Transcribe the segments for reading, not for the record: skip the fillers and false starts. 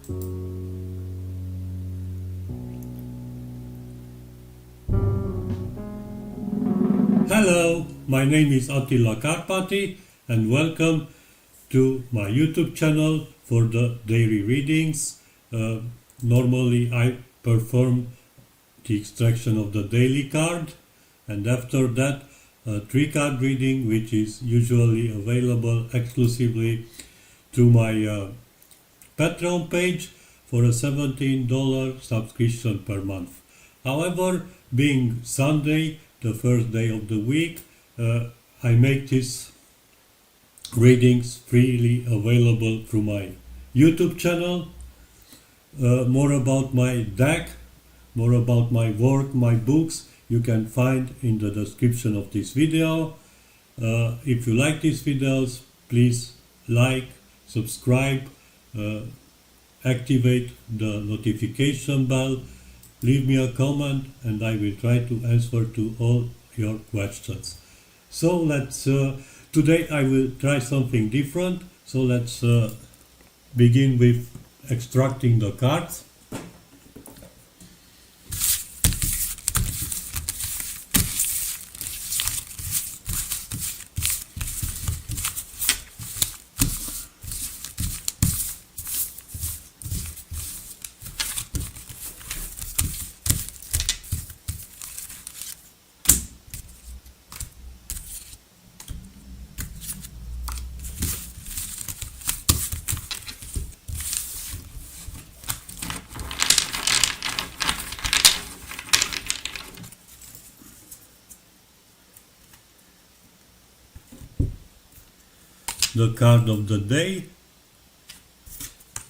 Hello, my name is Attila and welcome to my YouTube channel for the daily readings. Normally I perform the extraction of the daily card, and after that a 3-card reading, which is usually available exclusively through my Patreon page for a $17 subscription per month. However, being Sunday, the first day of the week, I make these readings freely available through my YouTube channel. More about my deck, more about my work, my books, you can find in the description of this video. If you like these videos, please like, subscribe, activate the notification bell, leave me a comment, and I will try to answer to all your questions. So today I will try something different. So let's begin with extracting the cards. The card of the day,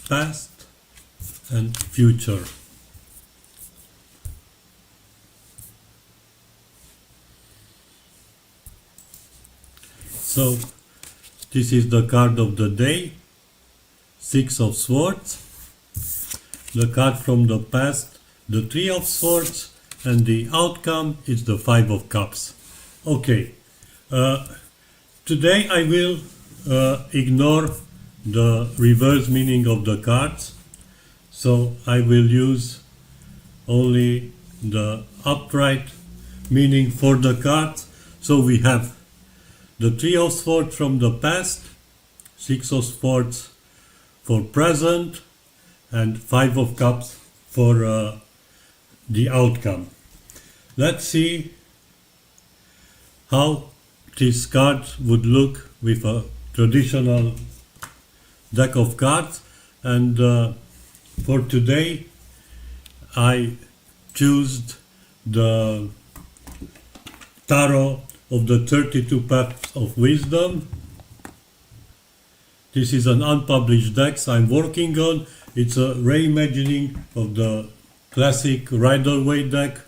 past and future. So this is the card of the day, 6 of Swords. The card from the past, the 3 of Swords, and the outcome is the 5 of Cups. Okay, today I will ignore the reverse meaning of the cards, so I will use only the upright meaning for the cards. So we have the 3 of Swords from the past, 6 of Swords for present, and 5 of Cups for the outcome. Let's see how these cards would look with a traditional deck of cards, and for today I choose the Tarot of the 32 Paths of Wisdom. This is an unpublished deck I'm working on. It's a reimagining of the classic Rider-Waite deck,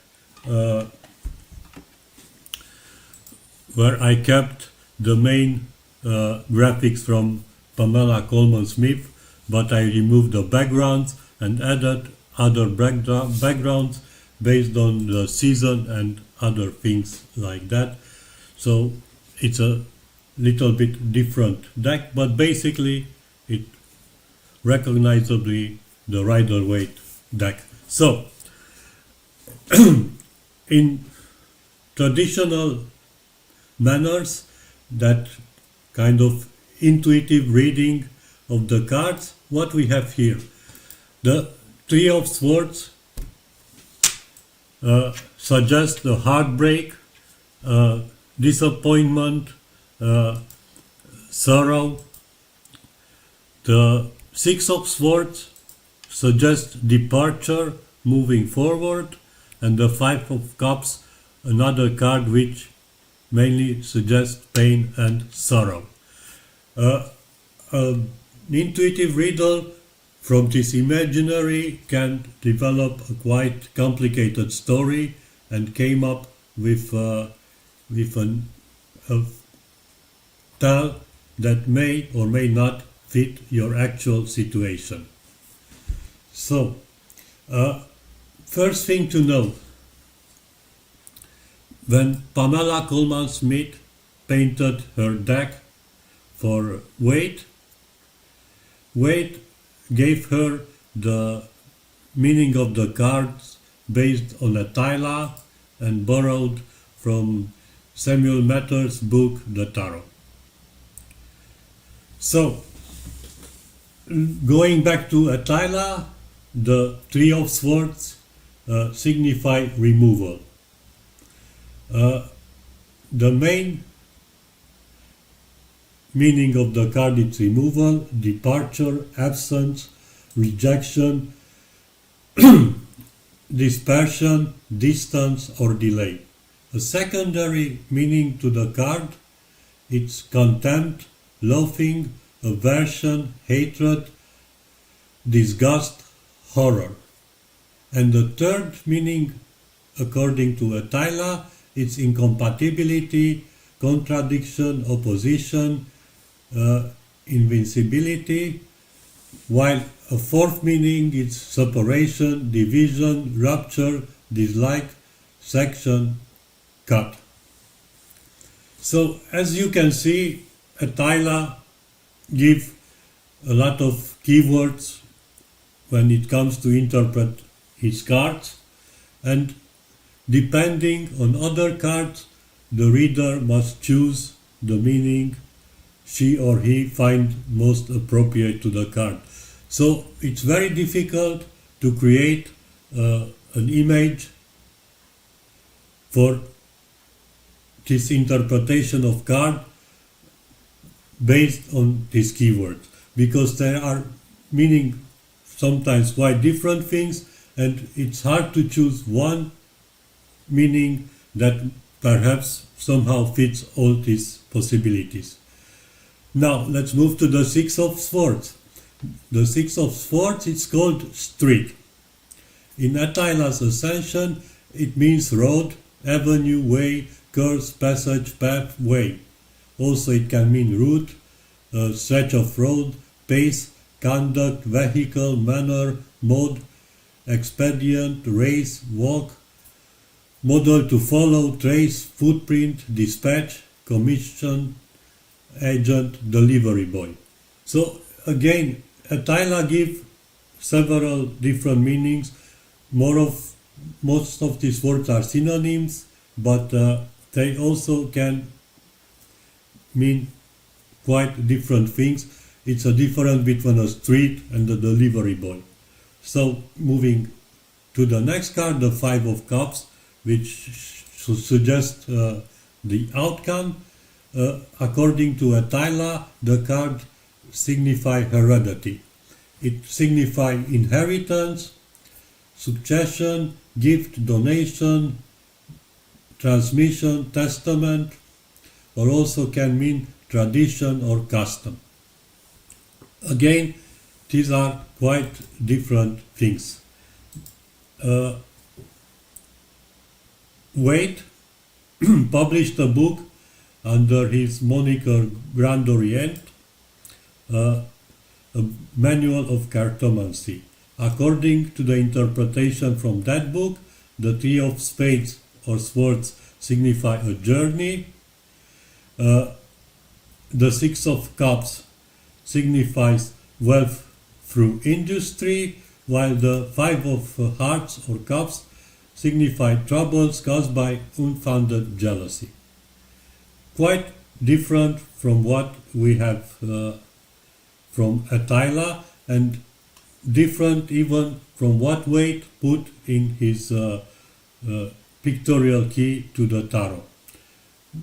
where I kept the main graphics from Pamela Coleman-Smith, but I removed the backgrounds and added other backgrounds based on the season and other things like that. So it's a little bit different deck, but basically it recognizably the Rider-Waite deck. So in traditional manners, that kind of intuitive reading of the cards, what we have here, the 3 of Swords suggests the heartbreak, disappointment, sorrow. The 6 of Swords suggests departure, moving forward, and the 5 of Cups, another card which mainly suggests pain and sorrow. An intuitive reader from this imaginary can develop a quite complicated story and came up with a tale that may or may not fit your actual situation. So, first thing to know, when Pamela Coleman-Smith painted her deck for Waite gave her the meaning of the cards based on Attila and borrowed from Samuel Matter's book, The Tarot. So, going back to Attila, the Three of Swords signify removal. The main meaning of the card is removal, departure, absence, rejection, dispersion, distance, or delay. A secondary meaning to the card is contempt, loathing, aversion, hatred, disgust, horror. And the third meaning, according to Attila, is incompatibility, contradiction, opposition, invincibility, while a fourth meaning is separation, division, rupture, dislike, section, cut. So as you can see, Attila gives a lot of keywords when it comes to interpret his cards, and depending on other cards, the reader must choose the meaning she or he find most appropriate to the card. So it's very difficult to create an image for this interpretation of card based on these keywords, because there are meaning sometimes quite different things, and it's hard to choose one meaning that perhaps somehow fits all these possibilities. Now let's move to the Six of Swords. The Six of Swords is called street. In Attila's Ascension, it means road, avenue, way, course, passage, path, way. Also it can mean route, stretch of road, pace, conduct, vehicle, manner, mode, expedient, race, walk, model to follow, trace, footprint, dispatch, commission, agent, delivery boy. So again, Attila gives several different meanings. Most of these words are synonyms, but they also can mean quite different things. It's a difference between a street and a delivery boy. So moving to the next card, the Five of Cups, which suggests the outcome. According to Attila, the card signifies heredity. It signifies inheritance, succession, gift, donation, transmission, testament, or also can mean tradition or custom. Again, these are quite different things. Waite published a book under his moniker Grand Orient, a manual of cartomancy. According to the interpretation from that book, the Three of Spades or Swords signify a journey. The Six of Cups signifies wealth through industry, while the Five of Hearts or Cups signify troubles caused by unfounded jealousy. Quite different from what we have from Attila, and different even from what Waite put in his pictorial key to the tarot.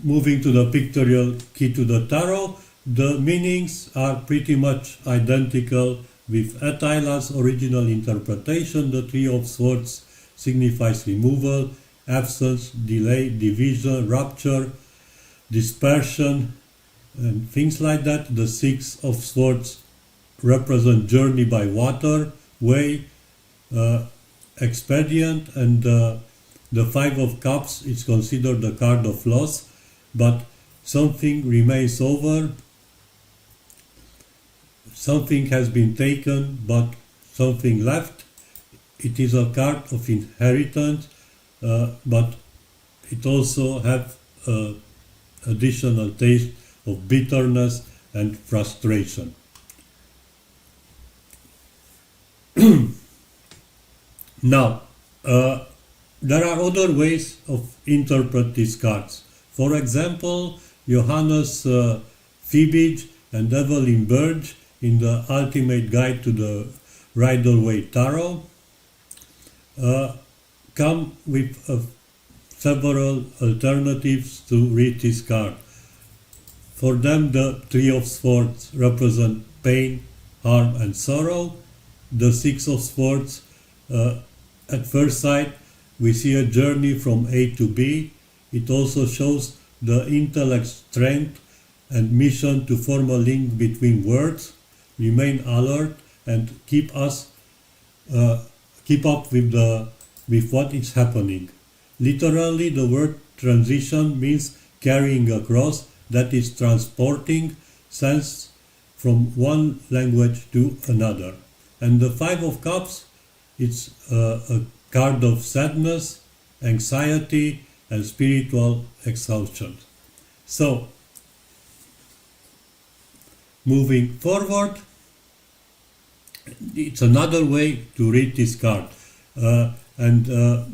Moving to the pictorial key to the tarot, the meanings are pretty much identical with Attila's original interpretation. The Three of Swords signifies removal, absence, delay, division, rupture, dispersion, and things like that. The Six of Swords represent journey by water, way, expedient, and the Five of Cups is considered the card of loss, but something remains over, something has been taken, but something left. It is a card of inheritance, but it also has additional taste of bitterness and frustration. Now, there are other ways of interpret these cards. For example, Johannes Fiebig and Evelyn Birch in the Ultimate Guide to the Rider-Waite Tarot come with several alternatives to read this card. For them, the Three of Swords represent pain, harm and sorrow. The Six of Swords, at first sight, we see a journey from A to B. It also shows the intellect strength and mission to form a link between words, remain alert, and keep up with what is happening. Literally, the word transition means carrying across, that is transporting sense from one language to another. And the Five of Cups, it's a card of sadness, anxiety, and spiritual exhaustion. So, moving forward, it's another way to read this card.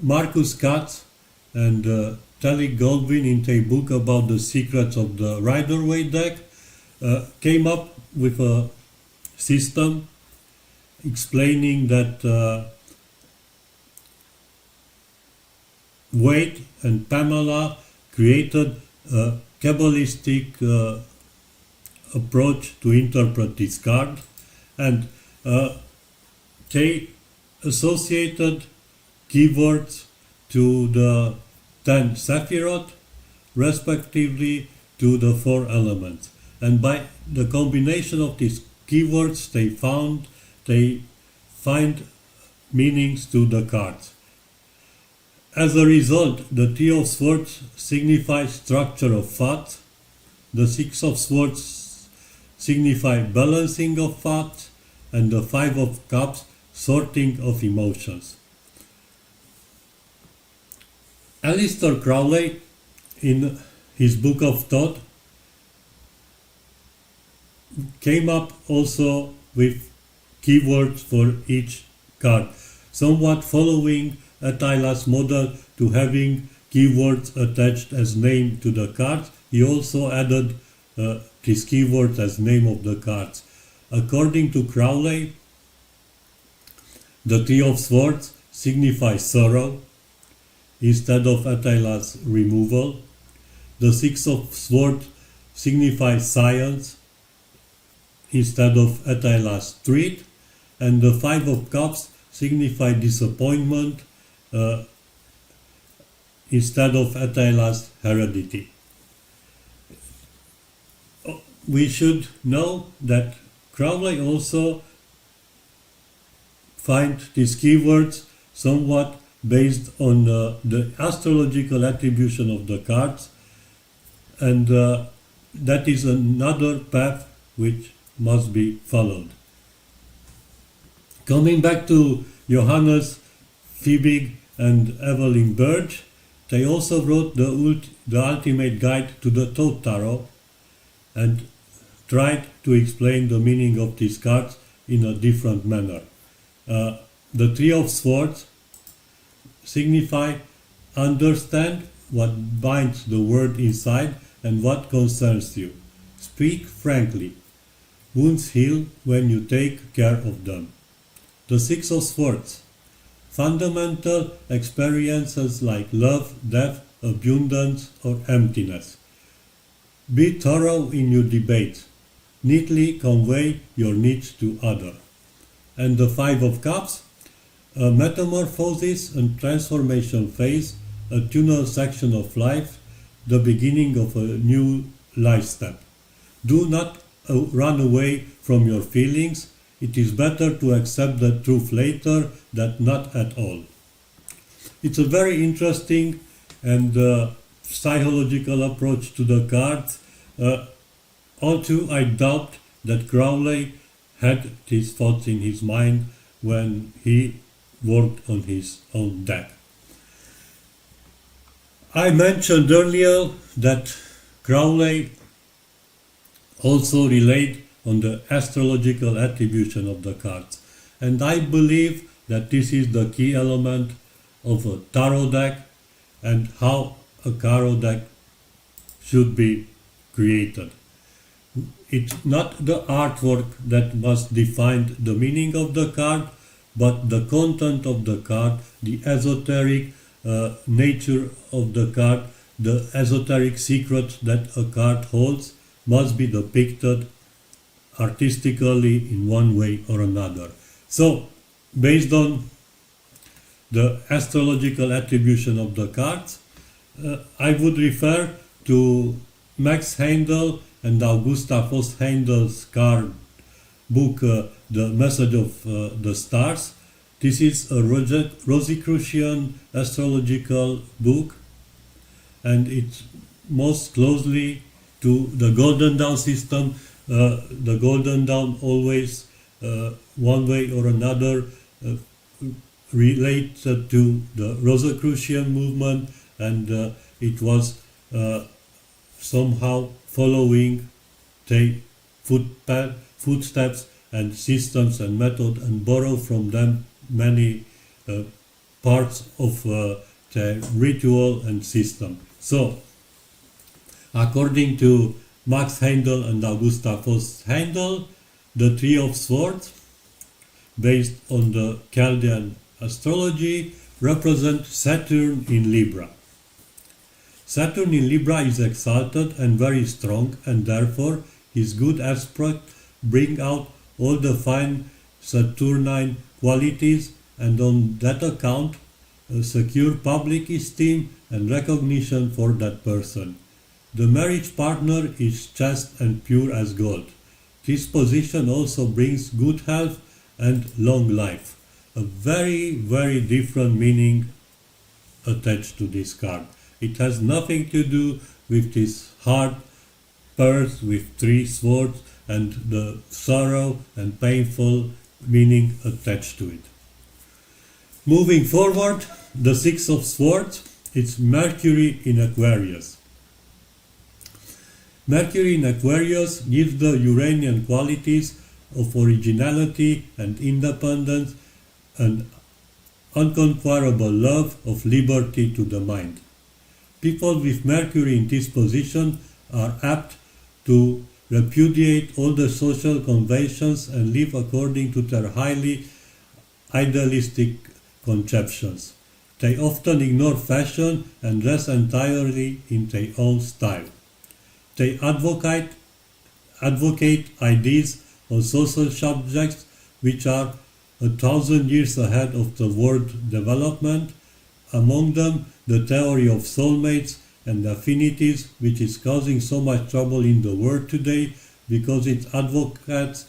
Marcus Katz and Telly Goldwyn, in a book about the secrets of the Rider-Waite deck, came up with a system explaining that Waite and Pamela created a Kabbalistic approach to interpret this card, and they associated keywords to the 10 Sephiroth, respectively to the 4 elements. And by the combination of these keywords, they find meanings to the cards. As a result, the Three of Swords signifies structure of thought, the Six of Swords signify balancing of thought, and the Five of Cups sorting of emotions. Aleister Crowley, in his Book of Thought, came up also with keywords for each card, somewhat following Attila's model to having keywords attached as name to the cards. He also added these keywords as name of the cards. According to Crowley, the Three of Swords signifies sorrow instead of Attila's removal. The Six of Swords signifies science instead of Attila's threat, and the Five of Cups signify disappointment instead of Attila's heredity. We should know that Crowley also find these keywords somewhat based on the astrological attribution of the cards, and that is another path which must be followed. Coming back to Johannes Fiebig and Evelyn Birch, they also wrote the Ultimate Guide to the Thoth Tarot and tried to explain the meaning of these cards in a different manner. The Three of Swords signify understand what binds the word inside and what concerns you. Speak frankly. Wounds heal when you take care of them. The Six of Swords. Fundamental experiences like love, death, abundance, or emptiness. Be thorough in your debate. Neatly convey your needs to others. And the Five of Cups. A metamorphosis and transformation phase, a tunnel section of life, the beginning of a new life step. Do not run away from your feelings. It is better to accept the truth later than not at all. It's a very interesting and psychological approach to the cards. Although I doubt that Crowley had these thoughts in his mind when he worked on his own deck. I mentioned earlier that Crowley also relied on the astrological attribution of the cards, and I believe that this is the key element of a tarot deck and how a tarot deck should be created. It's not the artwork that must define the meaning of the card, but the content of the card, the esoteric nature of the card, the esoteric secrets that a card holds must be depicted artistically in one way or another. So, based on the astrological attribution of the cards, I would refer to Max Handel and Augusta Voss Handel's card book, The Message of the Stars. This is a Rosicrucian astrological book, and it's most closely to the Golden Dawn system. The Golden Dawn always, one way or another, related to the Rosicrucian movement, and it was somehow following the footsteps and systems and method, and borrow from them many parts of the ritual and system. So, according to Max Handel and Augusta Voss Handel, the Three of Swords, based on the Chaldean astrology, represent Saturn in Libra. Saturn in Libra is exalted and very strong, and therefore his good aspect bring out all the fine Saturnine qualities, and on that account secure public esteem and recognition for that person. The marriage partner is chaste and pure as gold. This position also brings good health and long life. A very, very different meaning attached to this card. It has nothing to do with this hard purse with three swords and the sorrow and painful meaning attached to it. Moving forward, the Six of Swords, it's Mercury in Aquarius. Mercury in Aquarius gives the Uranian qualities of originality and independence and unconquerable love of liberty to the mind. People with Mercury in this position are apt to repudiate all the social conventions and live according to their highly idealistic conceptions. They often ignore fashion and dress entirely in their own style. They advocate ideas on social subjects which are 1,000 years ahead of the world development, among them the theory of soulmates and affinities, which is causing so much trouble in the world today because its advocates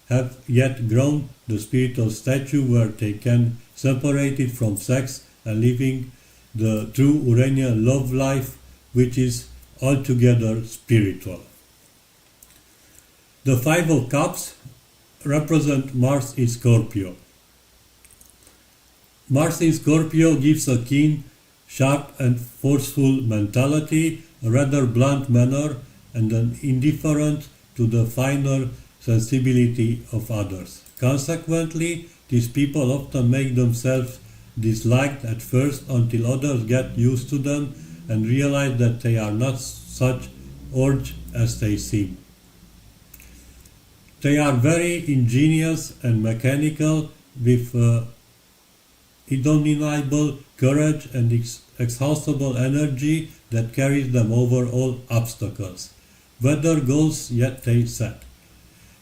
have yet grown the spiritual statue where they can separate it from sex and living the true Uranian love life, which is altogether spiritual. The Five of Cups represent Mars in Scorpio. Mars in Scorpio gives a keen, sharp and forceful mentality, a rather blunt manner, and an indifference to the finer sensibility of others. Consequently, these people often make themselves disliked at first until others get used to them and realize that they are not such orge as they seem. They are very ingenious and mechanical, with undeniable courage and exhaustible energy that carries them over all obstacles, whether goals yet they set.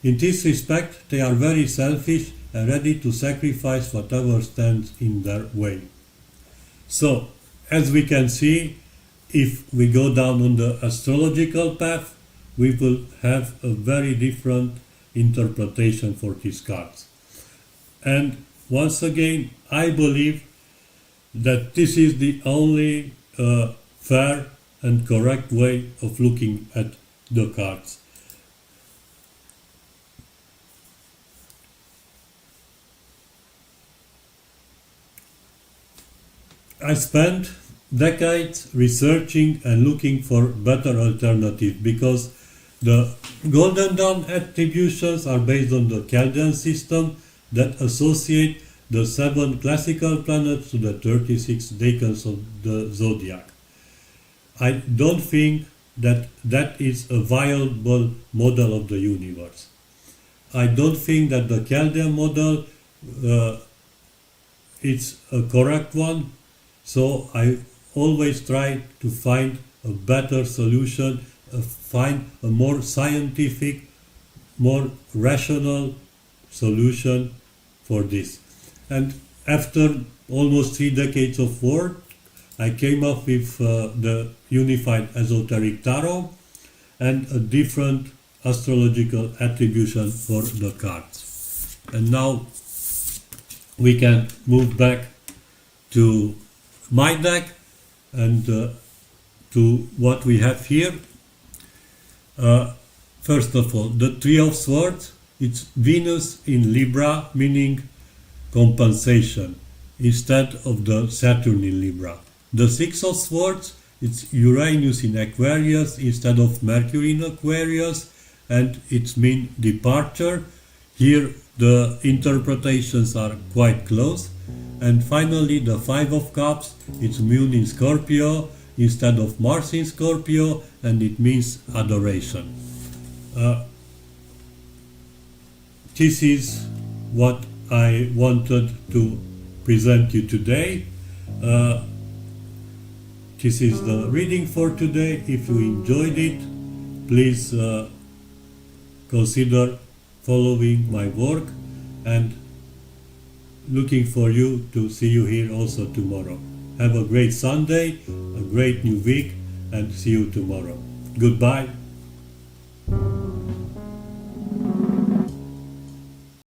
In this respect, they are very selfish and ready to sacrifice whatever stands in their way. So, as we can see, if we go down on the astrological path, we will have a very different interpretation for these cards. And once again, I believe that this is the only fair and correct way of looking at the cards. I spent decades researching and looking for better alternatives because the Golden Dawn attributions are based on the Chaldean system that associate the 7 classical planets to the 36 decans of the zodiac. I don't think that that is a viable model of the universe. I don't think that the Chaldean model is a correct one, so I always try to find a better solution, find a more scientific, more rational solution for this. And after almost 3 decades of work, I came up with the Unified Esoteric Tarot and a different astrological attribution for the cards. And now we can move back to my deck and to what we have here. First of all, the Three of Swords, it's Venus in Libra, meaning compensation, instead of the Saturn in Libra. The Six of Swords, it's Uranus in Aquarius instead of Mercury in Aquarius, and it means departure. Here the interpretations are quite close. And finally the Five of Cups, it's Moon in Scorpio instead of Mars in Scorpio, and it means adoration. This is what I wanted to present you today. This is the reading for today. If you enjoyed it, please consider following my work, and looking for you to see you here also tomorrow. Have a great Sunday, a great new week, and see you tomorrow. Goodbye.